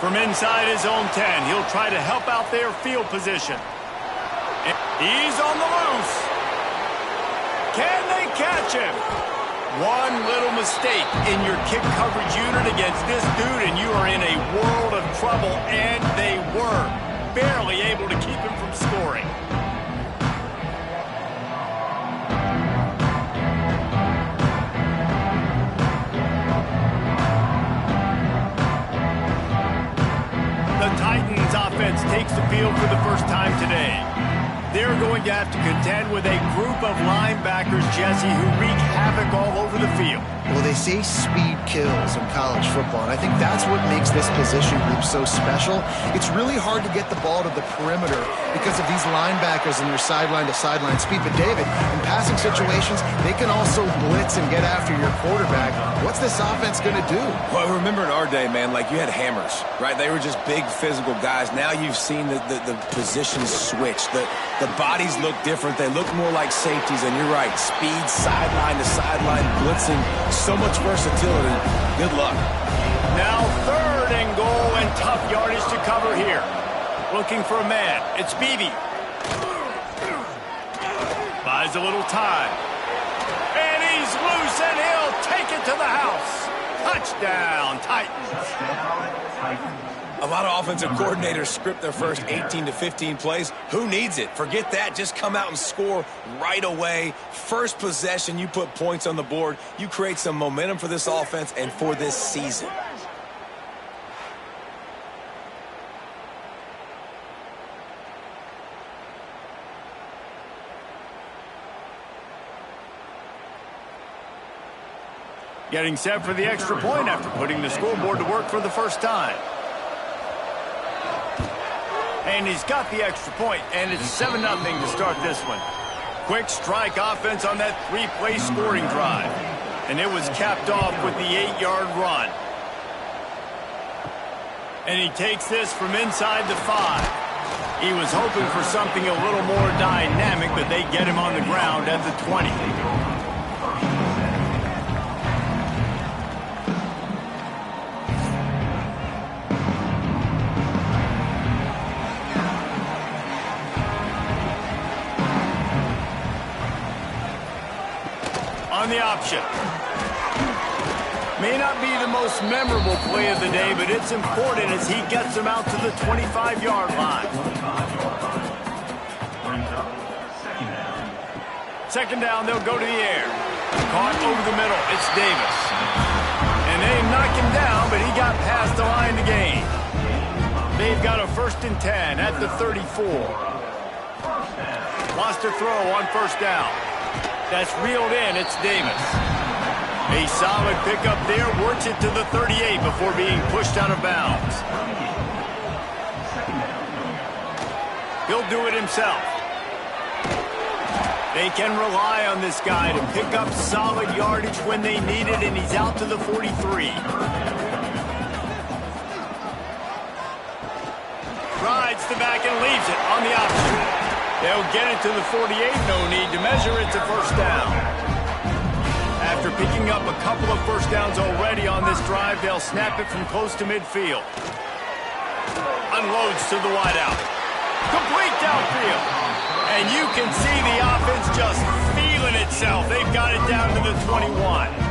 From inside his own 10, he'll try to help out their field position. He's on the loose. Can they catch him? One little mistake in your kick coverage unit against this dude, and you are in a world of trouble, and they were barely able to keep him from scoring. The Titans offense takes the field for the first time today. They're going to have to contend with a group of linebackers, Jesse, who wreak havoc all over the field. Well, they say speed kills in college football, and I think that's what makes this position group so special. It's really hard to get the ball to the perimeter because of these linebackers and their sideline-to-sideline speed. But, David, in passing situations, they can also blitz and get after your quarterback. What's this offense going to do? Well, remember in our day, man, like you had hammers, right? They were just big physical guys. Now you've seen the positions switch. The bodies look different. They look more like safeties, and you're right. Speed, sideline to sideline, blitzing, so much versatility. Good luck. Now 3rd and goal and tough yardage to cover here. Looking for a man. It's Beebe. Buys a little time. And he's loose, and he'll take it to the house. Touchdown, Titans. A lot of offensive coordinators script their first 18 to 15 plays. Who needs it? Forget that. Just come out and score right away. First possession, you put points on the board. You create some momentum for this offense and for this season. Getting set for the extra point after putting the scoreboard to work for the first time. And he's got the extra point, and it's 7-0 to start this one. Quick strike offense on that 3-play scoring drive. And it was capped off with the 8-yard run. And he takes this from inside the 5. He was hoping for something a little more dynamic, but they get him on the ground at the 20. On the option. May not be the most memorable play of the day, but it's important as he gets them out to the 25-yard line. Second down, they'll go to the air. Caught over the middle, it's Davis. And they knock him down, but he got past the line to gain. They've got a 1st and 10 at the 34. Lost a throw on 1st down. That's reeled in, it's Davis. A solid pickup there, works it to the 38 before being pushed out of bounds. He'll do it himself. They can rely on this guy to pick up solid yardage when they need it, and he's out to the 43. Rides the back and leaves it on the option. They'll get it to the 48, no need to measure it to 1st down. After picking up a couple of 1st downs already on this drive, they'll snap it from close to midfield. Unloads to the wideout. Complete downfield. And you can see the offense just feeling itself. They've got it down to the 21.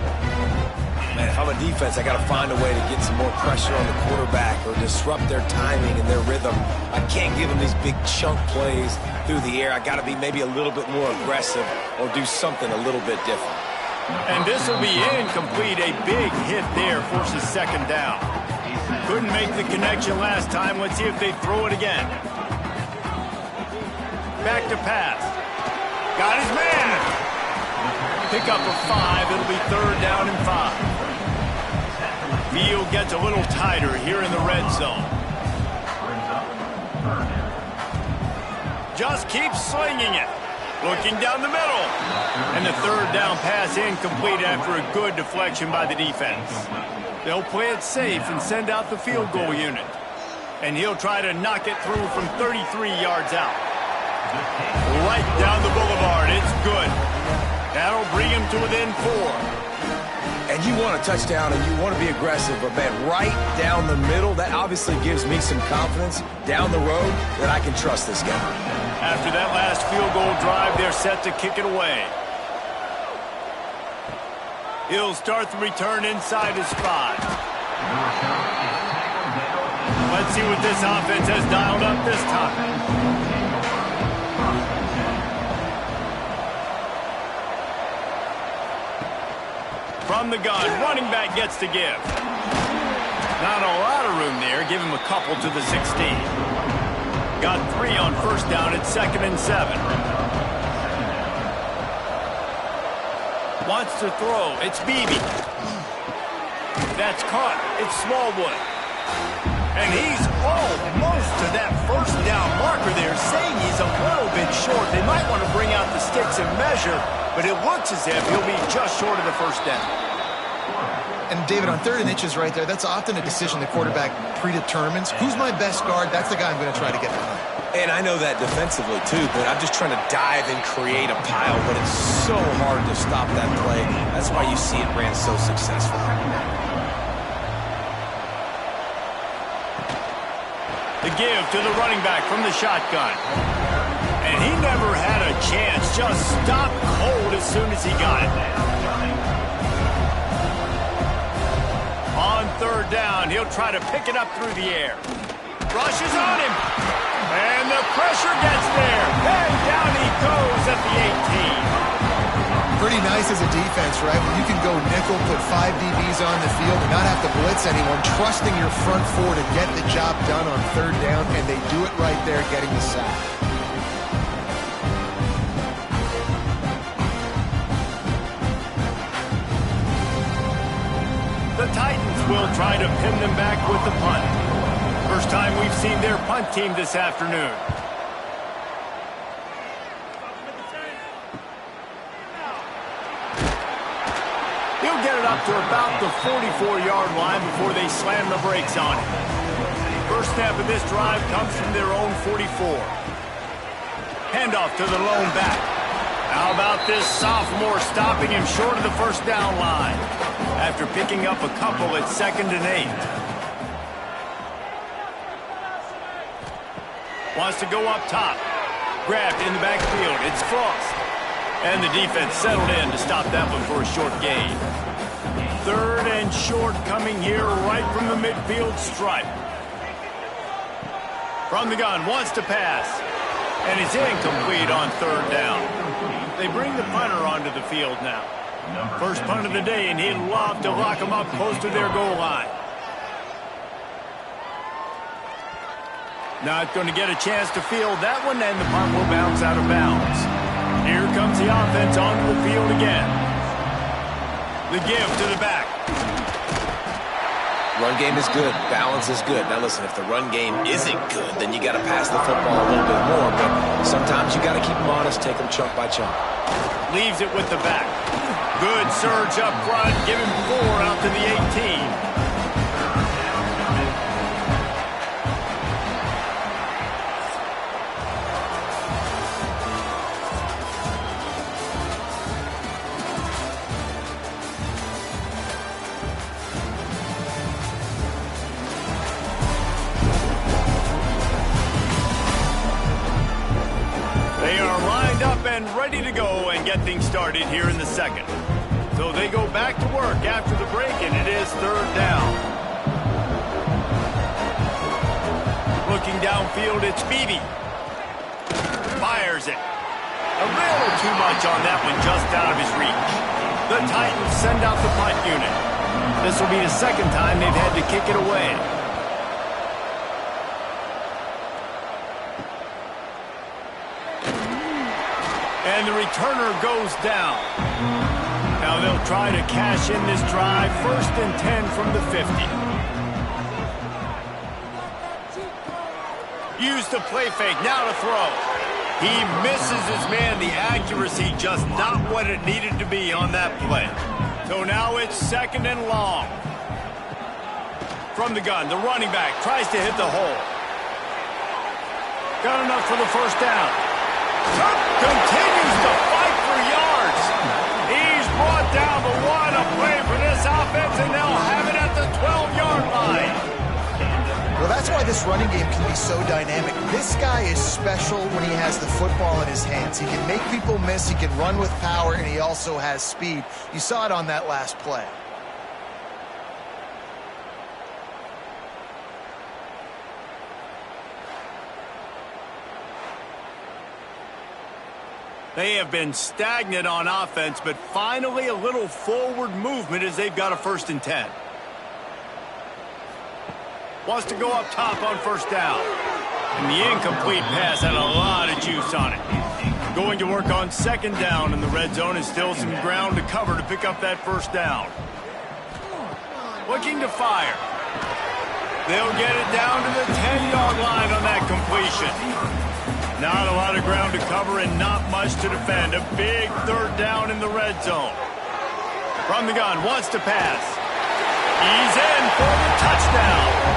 Man, if I'm a defense, I got to find a way to get some more pressure on the quarterback or disrupt their timing and their rhythm. I can't give them these big chunk plays through the air. I got to be maybe a little bit more aggressive or do something a little bit different. And this will be incomplete. A big hit there forces 2nd down. Couldn't make the connection last time. Let's see if they throw it again. Back to pass. Got his man. Pick up a 5. It'll be 3rd down and 5. Field gets a little tighter here in the red zone. Just keeps slinging it. Looking down the middle. And the 3rd down pass incomplete after a good deflection by the defense. They'll play it safe and send out the field goal unit. And he'll try to knock it through from 33 yards out. Right down the boulevard. It's good. That'll bring him to within 4. and you want a touchdown and you want to be aggressive, but man, right down the middle, that obviously gives me some confidence down the road that I can trust this guy. After that last field goal drive, they're set to kick it away. He'll start the return inside his 5. Let's see what this offense has dialed up this time. From the gun, running back gets to give. Not a lot of room there. Give him a couple to the 16. Got 3 on first down at 2nd and 7. Wants to throw. It's Beebe. That's caught. It's Smallwood. And he's almost to that first down marker there, saying he's a little bit short. They might want to bring out the sticks and measure, but it looks as if he'll be just short of the first down. And David, on 3rd and inches right there, that's often a decision the quarterback predetermines. Who's my best guard? That's the guy I'm going to try to get behind. And I know that defensively too, but I'm just trying to dive and create a pile, but it's so hard to stop that play. That's why you see it ran so successful. The give to the running back from the shotgun. And he never had a chance. Just stopped cold as soon as he got it. On 3rd down, he'll try to pick it up through the air. Rushes on him. And the pressure gets there. And down he goes at the 18. Pretty nice as a defense, right? When you can go nickel, put 5 DBs on the field and not have to blitz anyone, trusting your front 4 to get the job done on 3rd down, and they do it right there, getting the sack. The Titans will try to pin them back with the punt. First time we've seen their punt team this afternoon. He'll get it up to about the 44-yard line before they slam the brakes on him. First snap of this drive comes from their own 44. Handoff to the lone back. How about this sophomore stopping him short of the first down line after picking up a couple at 2nd and 8. Wants to go up top. Grabbed in the backfield. It's Frost. And the defense settled in to stop that one for a short gain. 3rd and short coming here right from the midfield stripe. From the gun, wants to pass. And it's incomplete on 3rd down. They bring the punter onto the field now. First punt of the day, and he'd love to lock them up close to their goal line. Not going to get a chance to field that one, and the punt will bounce out of bounds. Here comes the offense onto the field again. The give to the back. Run game is good. Balance is good. Now listen, if the run game isn't good, then you got to pass the football a little bit more. But sometimes you got to keep them honest, take them chunk by chunk. Leaves it with the back. Good surge up front. Give him 4 out to the 18. Ready to go and get things started here in the 2nd. So they go back to work after the break, and it is 3rd down. Looking downfield, it's Beebe. Fires it. A little too much on that one, just out of his reach. The Titans send out the punt unit. This will be the 2nd time they've had to kick it away. And the returner goes down. Now they'll try to cash in this drive. 1st and 10 from the 50. Use the play fake. Now to throw. He misses his man. The accuracy just not what it needed to be on that play. So now it's 2nd and long. From the gun, the running back tries to hit the hole. Got enough for the first down. Continues to fight for yards. He's brought down the 1. A play for this offense, and they'll have it at the 12-yard line. Well, that's why this running game can be so dynamic. This guy is special when he has the football in his hands. He can make people miss, he can run with power, and he also has speed. You saw it on that last play. They have been stagnant on offense, but finally a little forward movement as they've got a 1st and 10. Wants to go up top on 1st down. And the incomplete pass had a lot of juice on it. Going to work on 2nd down in the red zone, and still some ground to cover to pick up that 1st down. Looking to fire. They'll get it down to the 10-yard line on that completion. Not a lot of ground to cover and not much to defend. A big 3rd down in the red zone. From the gun, wants to pass. He's in for the touchdown.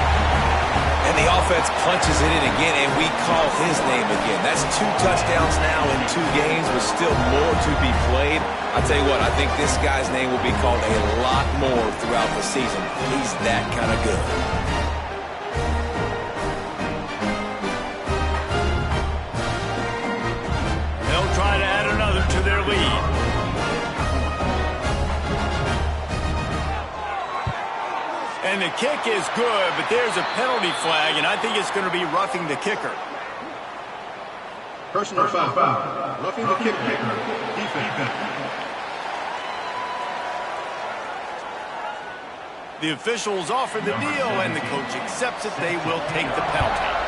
And the offense punches it in again, and we call his name again. That's 2 touchdowns now in 2 games with still more to be played. I tell you what, I think this guy's name will be called a lot more throughout the season. He's that kind of good. They'll try to add another to their lead. And the kick is good, but there's a penalty flag, and I think it's going to be roughing the kicker. Personal foul. Roughing the kicker. Defense. The officials offer the deal, and the coach accepts it. They will take the penalty.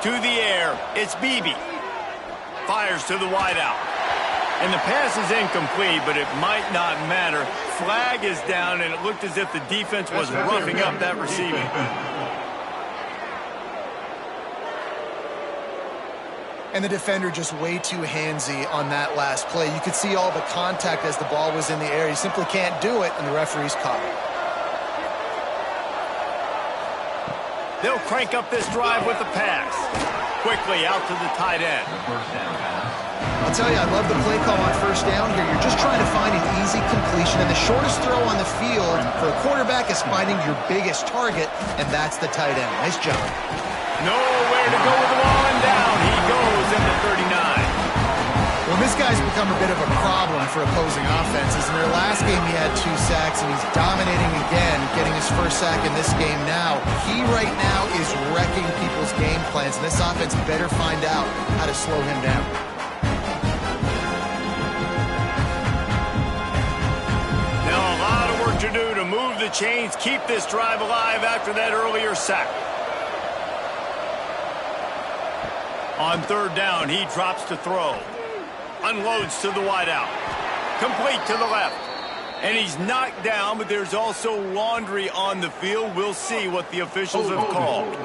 To the air, it's Beebe. Fires to the wideout. And the pass is incomplete, but it might not matter. Flag is down, and it looked as if the defense was roughing up that receiving. And the defender just way too handsy on that last play. You could see all the contact as the ball was in the air. He simply can't do it, and the referee's caught it. They'll crank up this drive with the pass. Quickly out to the tight end. I'll tell you, I love the play call on 1st down here. You're just trying to find an easy completion, and the shortest throw on the field for a quarterback is finding your biggest target, and that's the tight end. Nice job. Nowhere to go with the ball, and down he goes in the 39. Well, this guy's become a bit of a problem for opposing offenses. In their last game, he had 2 sacks, and he's dominating again, getting his 1st sack in this game now. He right now is wrecking people's game plans, and this offense better find out how to slow him down. Now a lot of work to do to move the chains, keep this drive alive after that earlier sack. On 3rd down, he drops to throw. Unloads to the wideout. Complete to the left. And he's knocked down, but there's also laundry on the field. We'll see what the officials have called.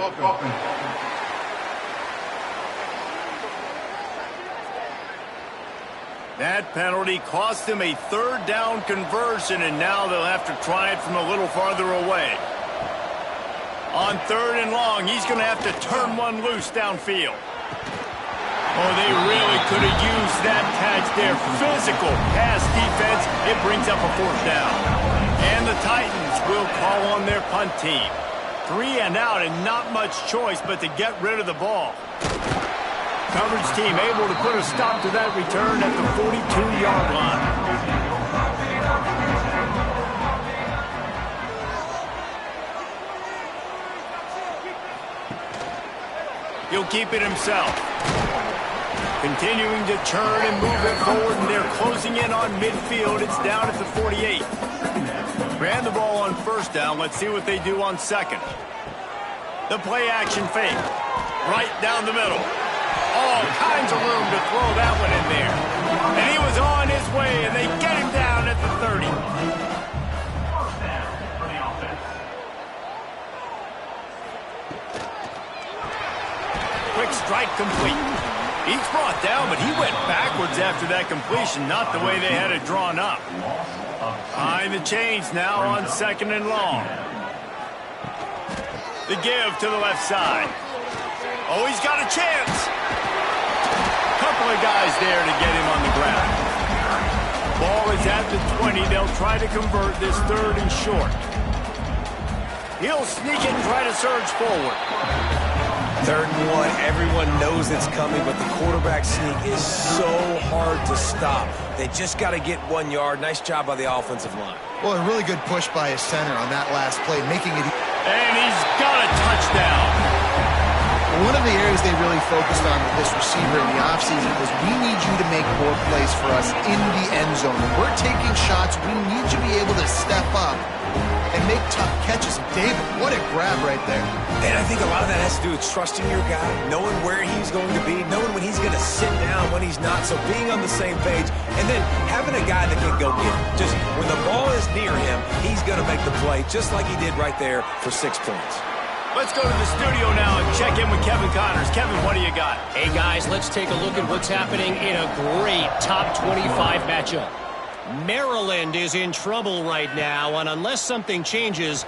That penalty cost him a 3rd down conversion, and now they'll have to try it from a little farther away. On 3rd and long, he's going to have to turn one loose downfield. Oh, they really could have used that catch there. Physical pass defense. It brings up a 4th down. And the Titans will call on their punt team. 3 and out, and not much choice but to get rid of the ball. Coverage team able to put a stop to that return at the 42-yard line. He'll keep it himself. Continuing to churn and move it forward, and they're closing in on midfield. It's down at the 48. Ran the ball on 1st down. Let's see what they do on 2nd. The play action fake. Right down the middle. All kinds of room to throw that one in there. And he was on his way, and they get him down at the 30. Quick strike complete. He's brought down, but he went backwards after that completion, not the way they had it drawn up. Behind the chains now on 2nd and long. The give to the left side. Oh, he's got a chance. Couple of guys there to get him on the ground. Ball is at the 20. They'll try to convert this 3rd and short. He'll sneak it and try to surge forward. 3rd and 1. Everyone knows it's coming, but the quarterback sneak is so hard to stop. They just got to get 1 yard. Nice job by the offensive line. Well, a really good push by his center on that last play, making it... And he's got a touchdown. One of the areas they really focused on with this receiver in the offseason was we need you to make more plays for us in the end zone. When we're taking shots, we need you to be able to step up and make tough catches. David, what a grab right there. And I think a lot of that has to do with trusting your guy, knowing where he's going to be, knowing when he's going to sit down, when he's not. So being on the same page, and then having a guy that can go get it. Just when the ball is near him, he's going to make the play, just like he did right there for 6 points. Let's go to the studio now and check in with Kevin Connors. Kevin, what do you got? Hey, guys, let's take a look at what's happening in a great top 25 matchup. Maryland is in trouble right now, and unless something changes,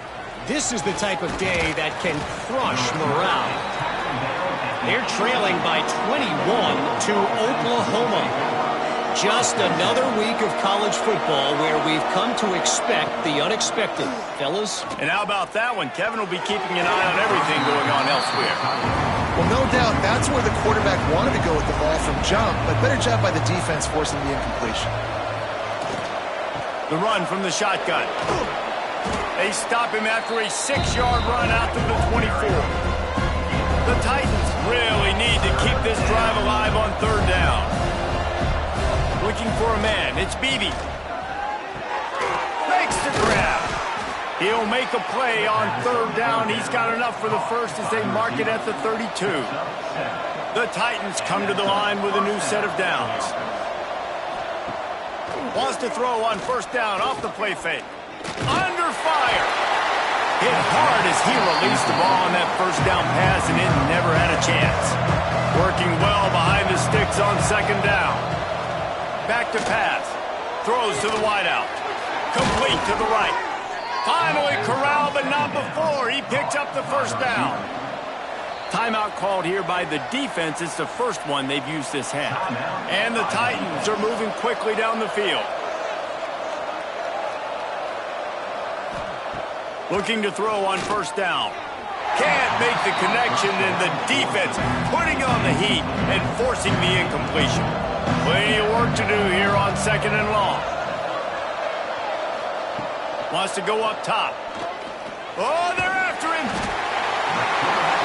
this is the type of day that can crush morale. They're trailing by 21 to Oklahoma. Just another week of college football where we've come to expect the unexpected. Fellas? And how about that one? Kevin will be keeping an eye on everything going on elsewhere. Well, no doubt that's where the quarterback wanted to go with the ball from jump, but better job by the defense forcing the incompletion. The run from the shotgun. They stop him after a 6-yard run out to the 24. The Titans really need to keep this drive alive on 3rd down. Looking for a man. It's Beebe. Makes the grab. He'll make a play on 3rd down. He's got enough for the first as they mark it at the 32. The Titans come to the line with a new set of downs. Wants to throw on 1st down off the play fake. Under fire. Hit hard as he released the ball on that 1st down pass, and it never had a chance. Working well behind the sticks on 2nd down. Back to pass. Throws to the wideout. Complete to the right. Finally corralled, but not before. He picks up the 1st down. Timeout called here by the defense. It's the first one they've used this half. And the Titans are moving quickly down the field. Looking to throw on 1st down. Can't make the connection, and the defense putting on the heat and forcing the incompletion. Plenty of work to do here on 2nd and long. Wants to go up top. Oh, they're after him.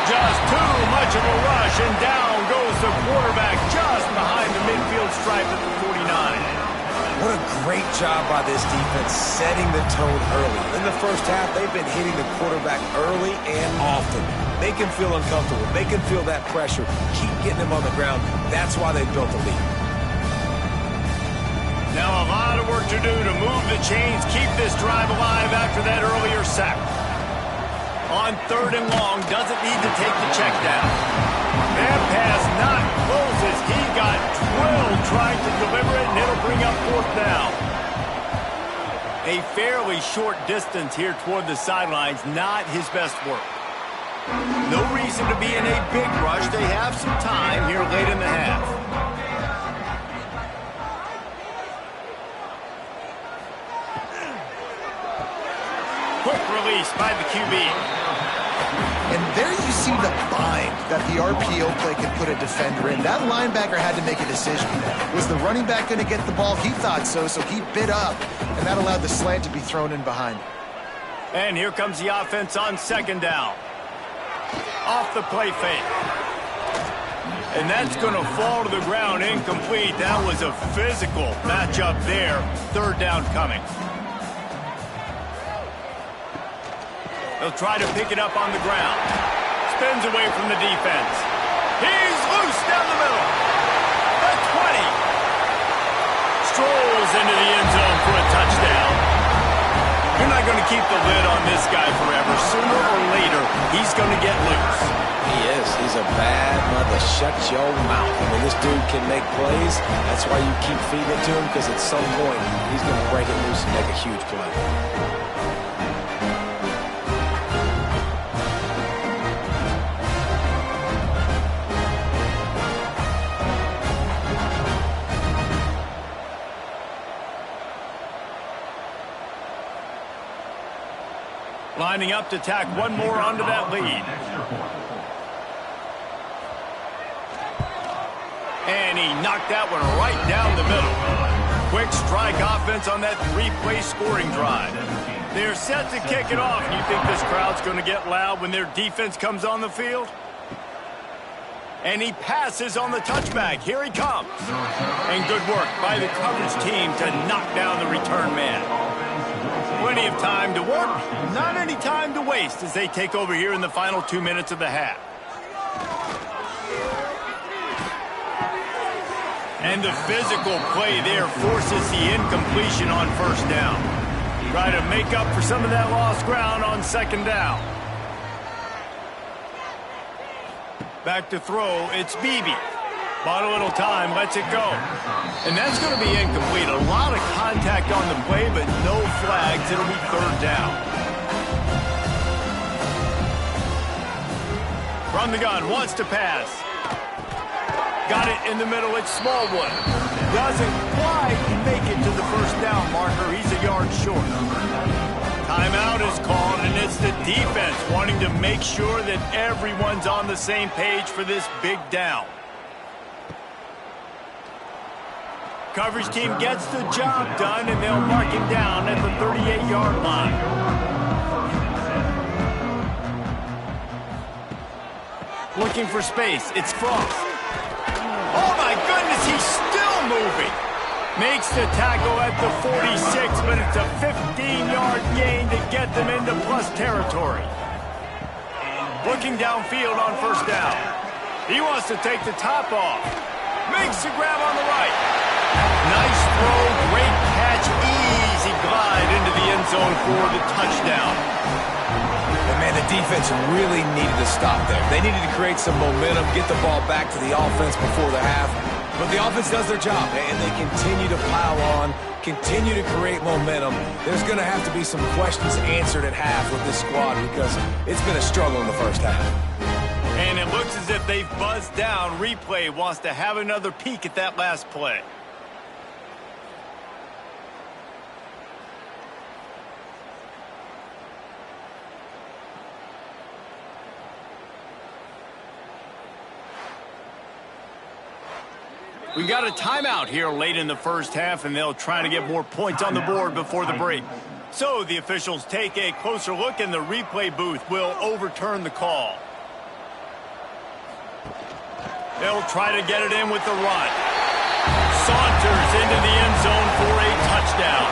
Just too much of a rush, and down goes the quarterback just behind the midfield stripe at the 49. What a great job by this defense setting the tone early. In the 1st half, they've been hitting the quarterback early and often. Make him feel uncomfortable. Make him feel that pressure. Keep getting him on the ground. That's why they've built the lead. Now a lot of work to do to move the chains, keep this drive alive after that earlier sack. On 3rd and long, doesn't need to take the check down. That pass not close as he got drilled trying to deliver it, and it'll bring up 4th down. A fairly short distance here toward the sidelines, not his best work. No reason to be in a big rush. They have some time here late in the half. Quick release by the QB. And there you see the bind that the RPO play can put a defender in. That linebacker had to make a decision. Was the running back going to get the ball? He thought so, so he bit up, and that allowed the slant to be thrown in behind. And here comes the offense on 2nd down. Off the play fake. And that's going to fall to the ground incomplete. That was a physical matchup there. 3rd down coming. They'll try to pick it up on the ground. Spins away from the defense. He's loose down the middle. The 20. Strolls into the end zone for a touchdown. You're not going to keep the lid on this guy forever. Sooner or later, he's going to get loose. He is. He's a bad mother. Shut your mouth. I mean, this dude can make plays. That's why you keep feeding it to him, because at some point, he's going to break it loose and make a huge play. lining up to tack one more onto that lead. And he knocked that one right down the middle. Quick strike offense on that three-play scoring drive. They're set to kick it off. You think this crowd's going to get loud when their defense comes on the field? And he passes on the touchback. Here he comes. And good work by the coverage team to knock down the return man. Plenty of time to work, not any time to waste as they take over here in the final 2 minutes of the half. And the physical play there forces the incompletion on first down. Try to make up for some of that lost ground on second down. Back to throw, it's Beebe. Bought a little time, lets it go. And that's going to be incomplete. A lot of contact on the play, but no flags. It'll be third down. From the gun, wants to pass. Got it in the middle, it's Smallwood. Doesn't quite make it to the first down marker. He's a yard short. Timeout is called, and it's the defense wanting to make sure that everyone's on the same page for this big down. Coverage team gets the job done, and they'll mark him down at the 38-yard line. Looking for space, it's Frost. Oh my goodness, he's still moving. Makes the tackle at the 46, but it's a 15-yard gain to get them into plus territory. Looking downfield on first down. He wants to take the top off. Makes the grab on the right. Nice throw, great catch, easy glide into the end zone for the touchdown. And man, the defense really needed to stop there. They needed to create some momentum, get the ball back to the offense before the half. But the offense does their job, and they continue to pile on, continue to create momentum. There's going to have to be some questions answered at half with this squad because it's been a struggle in the first half. And it looks as if they've buzzed down. Replay wants to have another peek at that last play. We got a timeout here late in the first half, and they'll try to get more points on the board before the break. So the officials take a closer look, and the replay booth will overturn the call. They'll try to get it in with the run. Saunters into the end zone for a touchdown.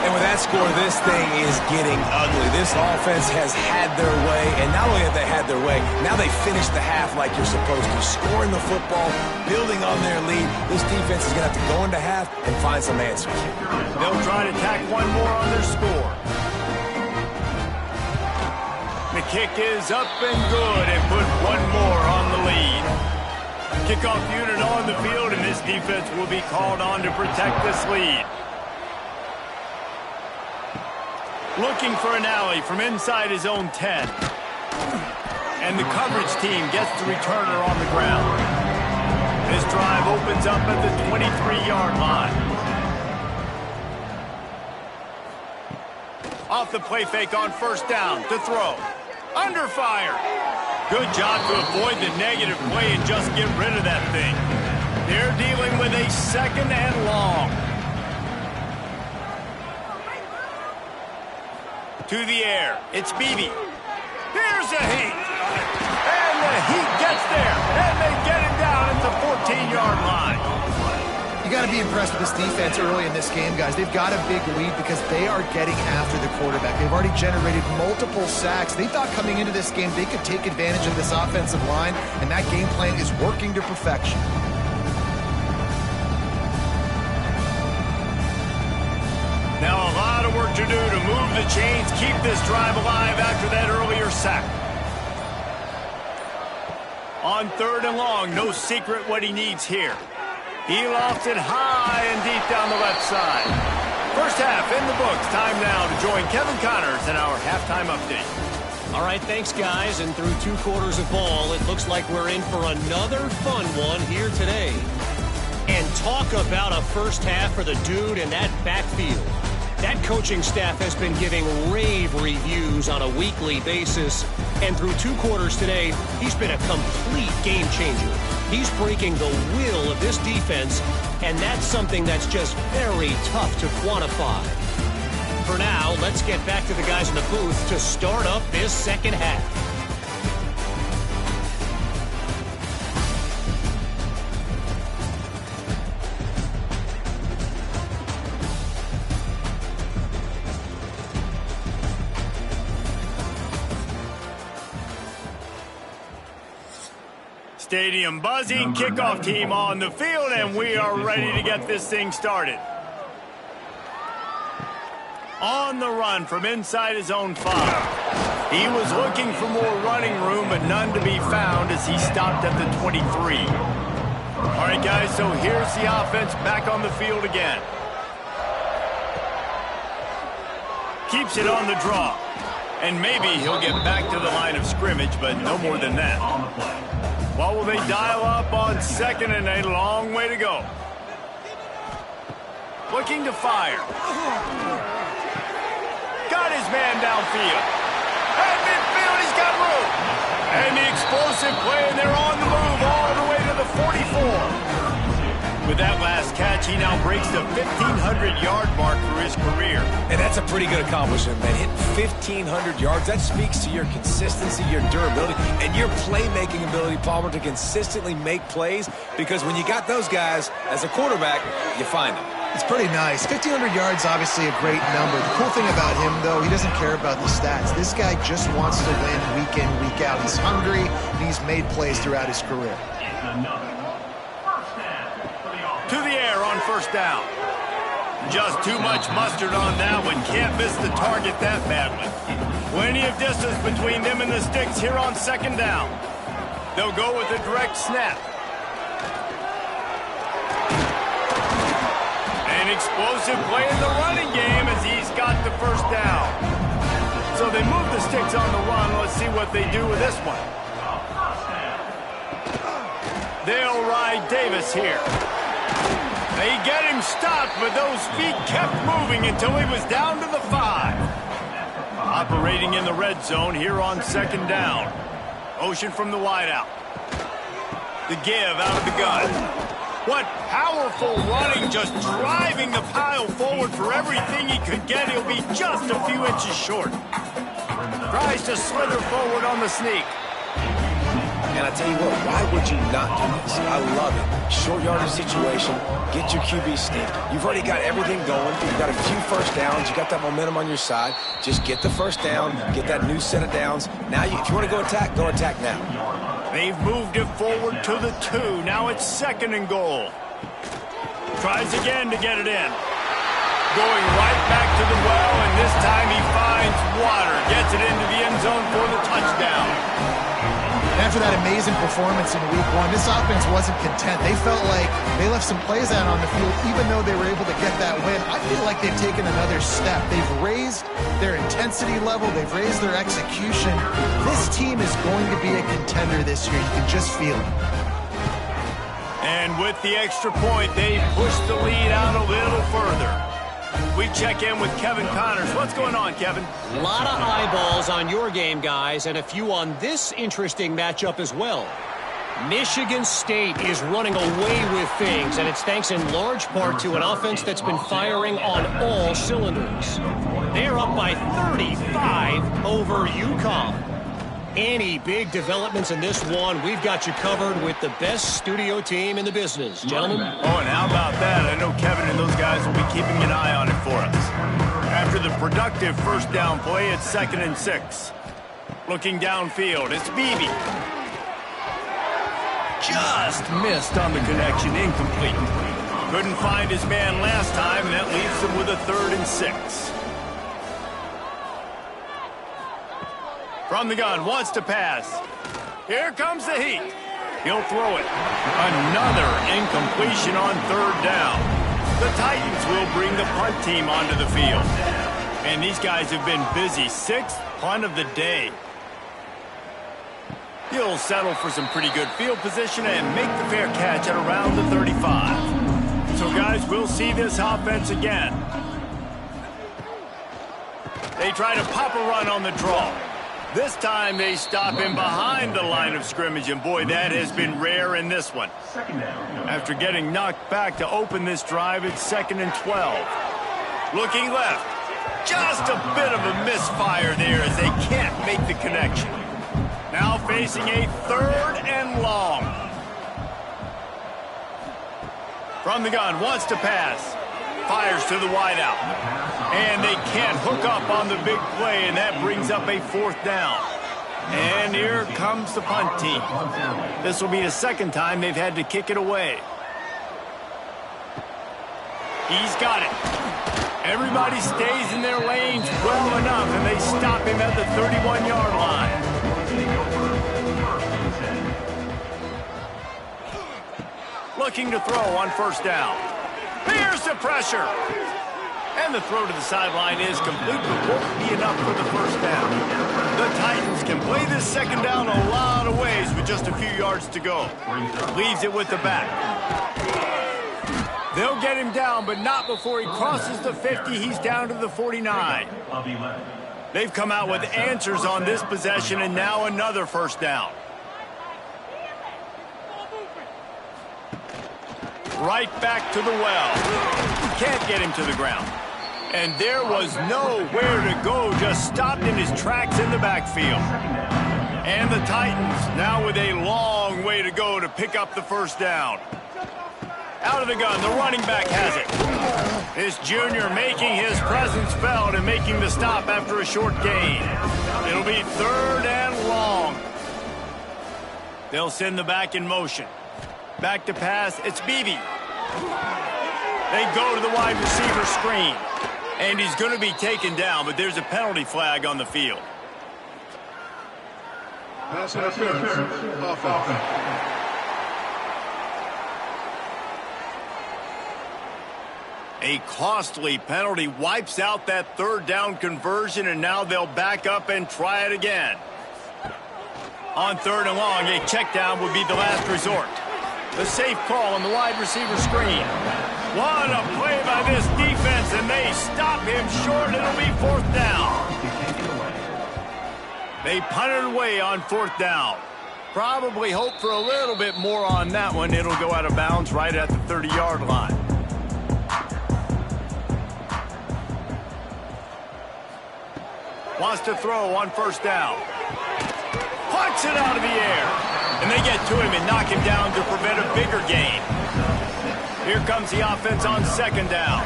And with that score, this thing is getting ugly. This offense has had their way, and not only have they had their way, now they finish the half like you're supposed to. Scoring the football, building on their lead. This defense is going to have to go into half and find some answers. They'll try to tack one more on their score. The kick is up and good, and put one more on the lead. Kickoff unit on the field, and this defense will be called on to protect this lead. Looking for an alley from inside his own 10. And the coverage team gets the returner on the ground. This drive opens up at the 23-yard line. Off the play fake on first down to throw. Under fire. Good job to avoid the negative play and just get rid of that thing. They're dealing with a second and long. To the air, it's Beebe. Here's a heat. And the heat gets there. And they get it down at the 14-yard line. You got to be impressed with this defense early in this game, guys. They've got a big lead because they are getting after the quarterback. They've already generated multiple sacks. They thought coming into this game they could take advantage of this offensive line, and that game plan is working to perfection. Now a lot of work to do to move the chains, keep this drive alive after that earlier sack. On third and long, no secret what he needs here. He lofts it high and deep down the left side. First half in the books. Time now to join Kevin Connors in our halftime update. All right, thanks, guys. And through 2 quarters of ball, it looks like we're in for another fun one here today. And talk about a first half for the dude in that backfield. That coaching staff has been giving rave reviews on a weekly basis. And through 2 quarters today, he's been a complete game changer. He's breaking the will of this defense, and that's something that's just very tough to quantify. For now, let's get back to the guys in the booth to start up this second half. Stadium buzzing, kickoff team on the field, and we are ready to get this thing started. On the run from inside his own 5. He was looking for more running room, but none to be found as he stopped at the 23. All right, guys, so here's the offense back on the field again. Keeps it on the draw. And maybe he'll get back to the line of scrimmage, but no more than that. What will they dial up on 2nd and a long way to go? Looking to fire. Got his man downfield. At midfield, he's got room. And the explosive play, and they're on the move all the way to the 44. With that last catch, he now breaks the 1,500-yard mark for his career. And that's a pretty good accomplishment, man. Hitting 1,500 yards, that speaks to your consistency, your durability, and your playmaking ability, Palmer, to consistently make plays. Because when you got those guys as a quarterback, you find them. It's pretty nice. 1,500 yards, obviously a great number. The cool thing about him, though, he doesn't care about the stats. This guy just wants to win week in, week out. He's hungry, and he's made plays throughout his career. To the air on 1st down. Just too much mustard on that one. Can't miss the target that badly. Plenty of distance between them and the sticks here on 2nd down. They'll go with a direct snap. An explosive play in the running game as he's got the 1st down. So they move the sticks on the run. Let's see what they do with this one. They'll ride Davis here. They get him stopped, but those feet kept moving until he was down to the 5. Operating in the red zone here on 2nd down. Motion from the wideout. The give out of the gun. What powerful running, just driving the pile forward for everything he could get. He'll be just a few inches short. Tries to slither forward on the sneak. And I tell you what, why would you not do this? I love it. Short yardage situation, get your QB sneak. You've already got everything going. You've got a few 1st downs. You got that momentum on your side. Just get the 1st down, get that new set of downs. Now, if you want to go attack now. They've moved it forward to the 2. Now it's 2nd and goal. Tries again to get it in. Going right back to the well, and this time he finds water. Gets it into the end zone for the touchdown. After that amazing performance in week 1, this offense wasn't content. They felt like they left some plays out on the field, even though they were able to get that win. I feel like they've taken another step. They've raised their intensity level. They've raised their execution. This team is going to be a contender this year. You can just feel it. And with the extra point, they push the lead out a little further. We check in with Kevin Connors. What's going on, Kevin? A lot of eyeballs on your game, guys, and a few on this interesting matchup as well. Michigan State is running away with things, and it's thanks in large part to an offense that's been firing on all cylinders. They're up by 35 over UConn. Any big developments in this one, we've got you covered with the best studio team in the business, gentlemen. Oh, and how about that? I know Kevin and those guys will be keeping an eye on it for us. After the productive 1st down play, it's 2nd and 6. Looking downfield, it's Beebe. Just missed on the connection, incomplete. Couldn't find his man last time, and that leaves him with a 3rd and 6. From the gun, wants to pass. Here comes the heat. He'll throw it. Another incompletion on 3rd down. The Titans will bring the punt team onto the field. And these guys have been busy. 6th punt of the day. He'll settle for some pretty good field position and make the fair catch at around the 35. So, guys, we'll see this offense again. They try to pop a run on the draw. This time they stop him behind the line of scrimmage, and boy, that has been rare in this one. After getting knocked back to open this drive, it's 2nd and 12. Looking left. Just a bit of a misfire there as they can't make the connection. Now facing a 3rd and long. From the gun, wants to pass. Fires to the wideout. And they can't hook up on the big play, and that brings up a 4th down. And here comes the punt team. This will be the 2nd time they've had to kick it away. He's got it. Everybody stays in their lanes well enough, and they stop him at the 31-yard line. Looking to throw on 1st down. Here's the pressure. And the throw to the sideline is complete, but won't be enough for the 1st down. The Titans can play this 2nd down a lot of ways with just a few yards to go. Leaves it with the back. They'll get him down, but not before he crosses the 50. He's down to the 49. They've come out with answers on this possession, and now another 1st down. Right back to the well. Can't get him to the ground. And there was nowhere to go, just stopped in his tracks in the backfield. And the Titans now with a long way to go to pick up the 1st down. Out of the gun, the running back has it. This junior making his presence felt and making the stop after a short gain. It'll be 3rd and long. They'll send the back in motion. Back to pass, it's Beebe. They go to the wide receiver screen. And he's going to be taken down, but there's a penalty flag on the field. Pass interference. Offense. A costly penalty wipes out that 3rd down conversion, and now they'll back up and try it again. On 3rd and long, a check down would be the last resort. The safe call on the wide receiver screen. What a play by this defense, and they stop him short. It'll be 4th down. They punt it away on 4th down. Probably hope for a little bit more on that one. It'll go out of bounds right at the 30-yard line. Wants to throw on 1st down. Punts it out of the air. And they get to him and knock him down to prevent a bigger gain. Here comes the offense on 2nd down.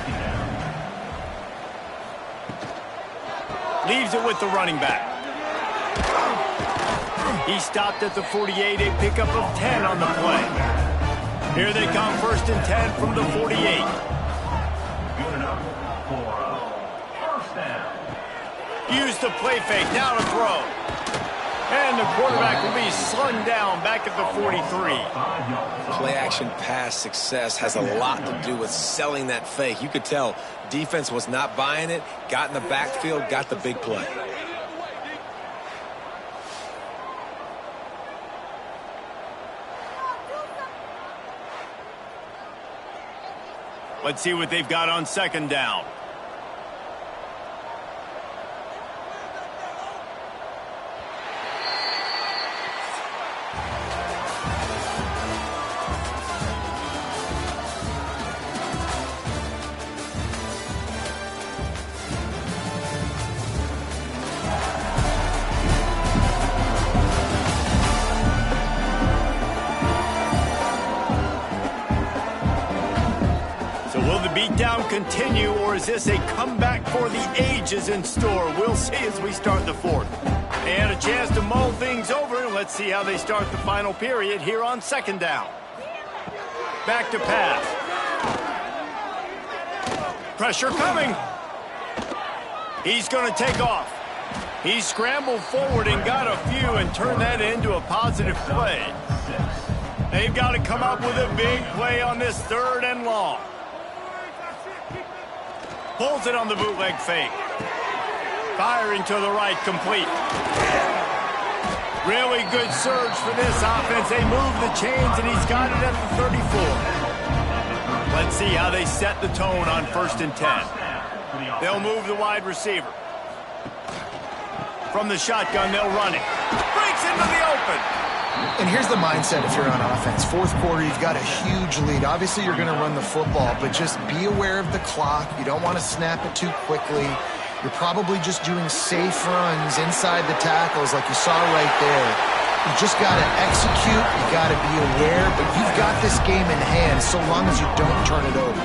Leaves it with the running back. He stopped at the 48, a pickup of 10 on the play. Here they come, 1st and 10 from the 48. Use the play fake, now to throw. And the quarterback will be slung down back at the 43. Play-action pass success has a lot to do with selling that fake. You could tell defense was not buying it, got in the backfield, got the big play. Let's see what they've got on 2nd down. Beatdown continue, or is this a comeback for the ages in store? We'll see as we start the 4th. And a chance to mull things over. Let's see how they start the final period here on 2nd down. Back to pass. Pressure coming. He's going to take off. He scrambled forward and got a few and turned that into a positive play. They've got to come up with a big play on this 3rd and long. Pulls it on the bootleg fake. Firing to the right, complete. Really good surge for this offense. They move the chains, and he's got it at the 34. Let's see how they set the tone on 1st and 10. They'll move the wide receiver. From the shotgun, they'll run it. Breaks into the open. And here's the mindset if you're on offense. Fourth quarter, you've got a huge lead. Obviously, you're going to run the football, but just be aware of the clock. You don't want to snap it too quickly. You're probably just doing safe runs inside the tackles like you saw right there. You just got to execute. You got to be aware, but you've got this game in hand so long as you don't turn it over.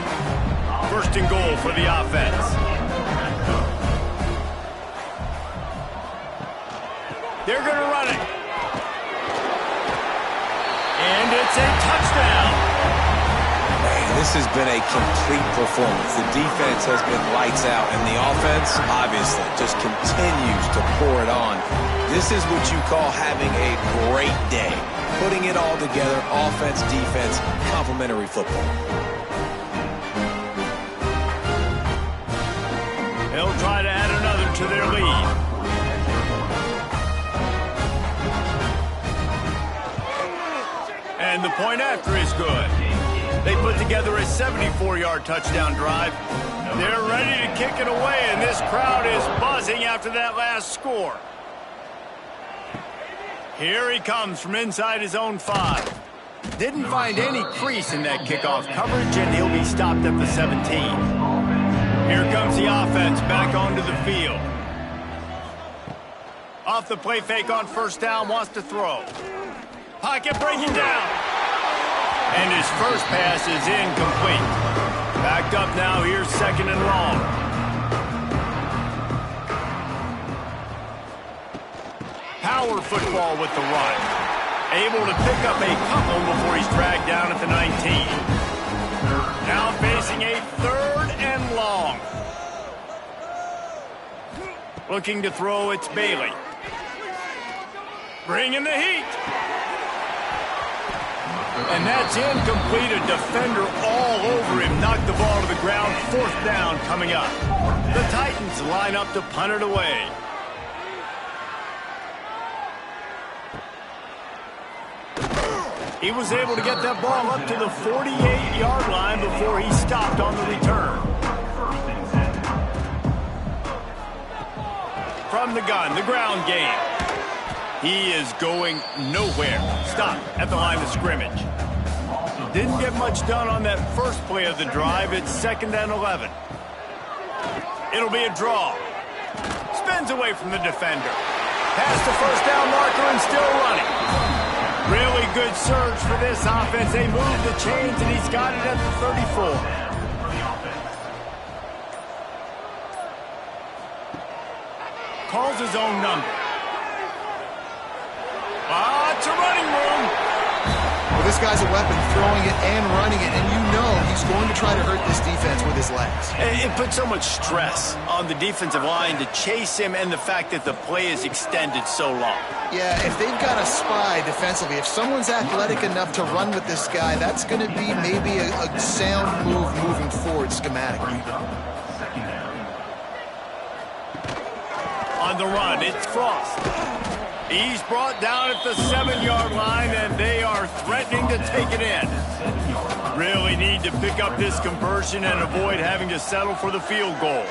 First and goal for the offense. They're going to run it. And it's a touchdown. Man, this has been a complete performance. The defense has been lights out, and the offense, obviously, just continues to pour it on. This is what you call having a great day. Putting it all together, offense, defense, complementary football. They'll try to add another to their lead. And the point after is good. They put together a 74-yard touchdown drive. They're ready to kick it away, and this crowd is buzzing after that last score. Here he comes from inside his own 5. Didn't find any crease in that kickoff coverage, and he'll be stopped at the 17. Here comes the offense back onto the field. Off the play fake on first down, wants to throw. Pocket breaking down. And his first pass is incomplete. Backed up now, here's second and long. Power football with the run. Able to pick up a couple before he's dragged down at the 19. Now facing a third and long. Looking to throw, it's Bailey. Bringing the heat. And that's incomplete. A defender all over him. Knocked the ball to the ground. Fourth down coming up. The Titans line up to punt it away. He was able to get that ball up to the 48-yard line before he stopped on the return. From the gun, the ground game. He is going nowhere. Stop at the line of scrimmage. Didn't get much done on that first play of the drive. It's second and 11. It'll be a draw. Spins away from the defender. Past the first down marker and still running. Really good surge for this offense. They move the chains and he's got it at the 34. Calls his own number. It's a running room. Well, this guy's a weapon, throwing it and running it, and you know he's going to try to hurt this defense with his legs. It puts so much stress on the defensive line to chase him and the fact that the play is extended so long. Yeah, if they've got a spy defensively, if someone's athletic enough to run with this guy, that's going to be maybe a sound move moving forward schematically. On the run, it's Frost. He's brought down at the 7-yard line, and they are threatening to take it in. Really need to pick up this conversion and avoid having to settle for the field goal.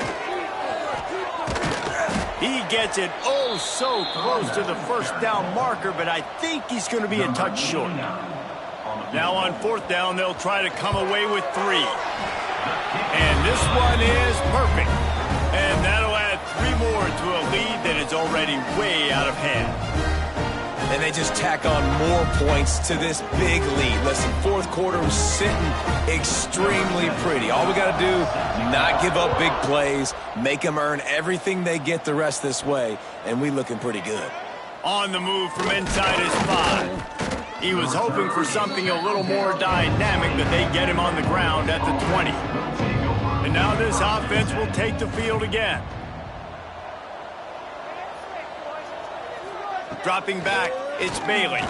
He gets it oh so close to the first down marker, but I think he's going to be a touch short. Now on fourth down, they'll try to come away with 3. And this one is perfect. And that'll add 3 more to a lead that is already way out of hand. And they just tack on more points to this big lead. Listen, fourth quarter was sitting extremely pretty. All we got to do, not give up big plays, make them earn everything they get the rest this way, and we looking pretty good. On the move from inside his 5. He was hoping for something a little more dynamic, but they get him on the ground at the 20. And now this offense will take the field again. Dropping back, it's Bailey.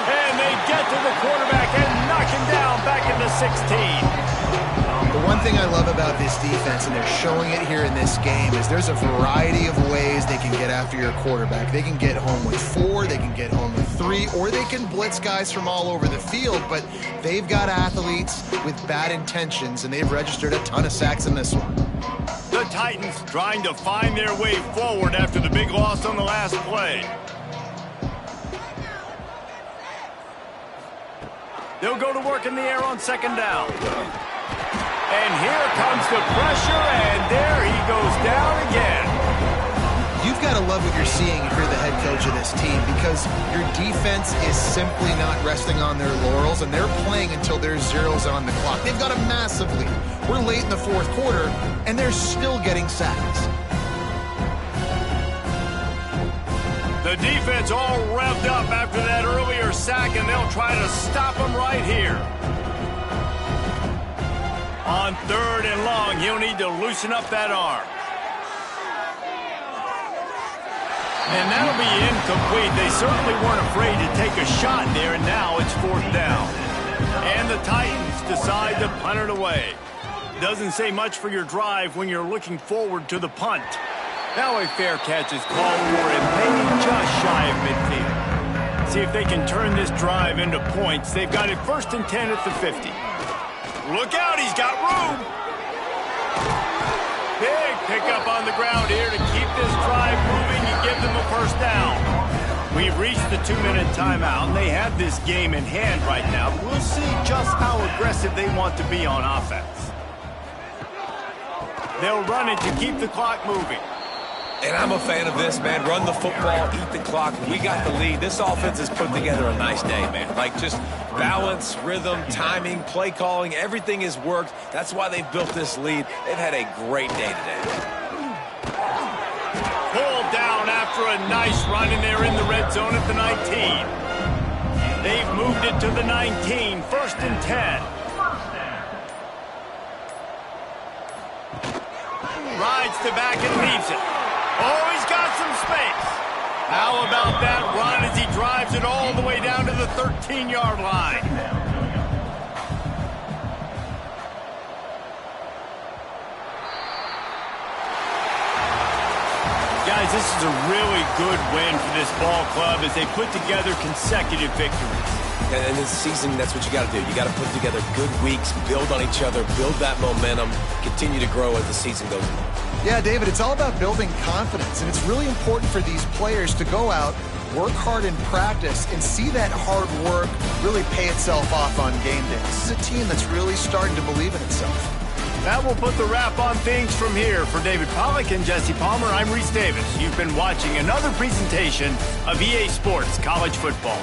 And they get to the quarterback and knock him down back into 16. The one thing I love about this defense, and they're showing it here in this game, is there's a variety of ways they can get after your quarterback. They can get home with 4, they can get home with 3, or they can blitz guys from all over the field, but they've got athletes with bad intentions, and they've registered a ton of sacks in this one. The Titans trying to find their way forward after the big loss on the last play. They'll go to work in the air on second down. And here comes the pressure, and there he goes down again. You've got to love what you're seeing if you're the head coach of this team, because your defense is simply not resting on their laurels, and they're playing until there's zeros on the clock. They've got a massive lead. We're late in the fourth quarter, and they're still getting sacks. The defense all revved up after that earlier sack, and they'll try to stop him right here. On third and long, he'll need to loosen up that arm. And that'll be incomplete. They certainly weren't afraid to take a shot there, and now it's fourth down. And the Titans decide to punt it away. Doesn't say much for your drive when you're looking forward to the punt. Now a fair catch is called for, and maybe just shy of midfield. See if they can turn this drive into points. They've got it 1st and 10 at the 50. Look out, he's got room. Big pickup on the ground here to keep this drive moving and give them a first down. We've reached the 2-minute timeout, and they have this game in hand right now. We'll see just how aggressive they want to be on offense. They'll run it to keep the clock moving. And I'm a fan of this, man. Run the football, eat the clock. We got the lead. This offense has put together a nice day, man. Like, just balance, rhythm, timing, play calling, everything has worked. That's why they've built this lead. They've had a great day today. Pulled down after a nice run, and they're in the red zone at the 19. They've moved it to the 19, 1st and 10. Rides to back and leaves it. Oh, he's got some space. How about that run as he drives it all the way down to the 13-yard line? Guys, this is a really good win for this ball club as they put together consecutive victories. And in this season, that's what you got to do. You got to put together good weeks, build on each other, build that momentum, continue to grow as the season goes on. Yeah, David, it's all about building confidence, and it's really important for these players to go out, work hard in practice, and see that hard work really pay itself off on game day. This is a team that's really starting to believe in itself. That will put the wrap on things from here. For David Pollack and Jesse Palmer, I'm Reese Davis. You've been watching another presentation of EA Sports College Football.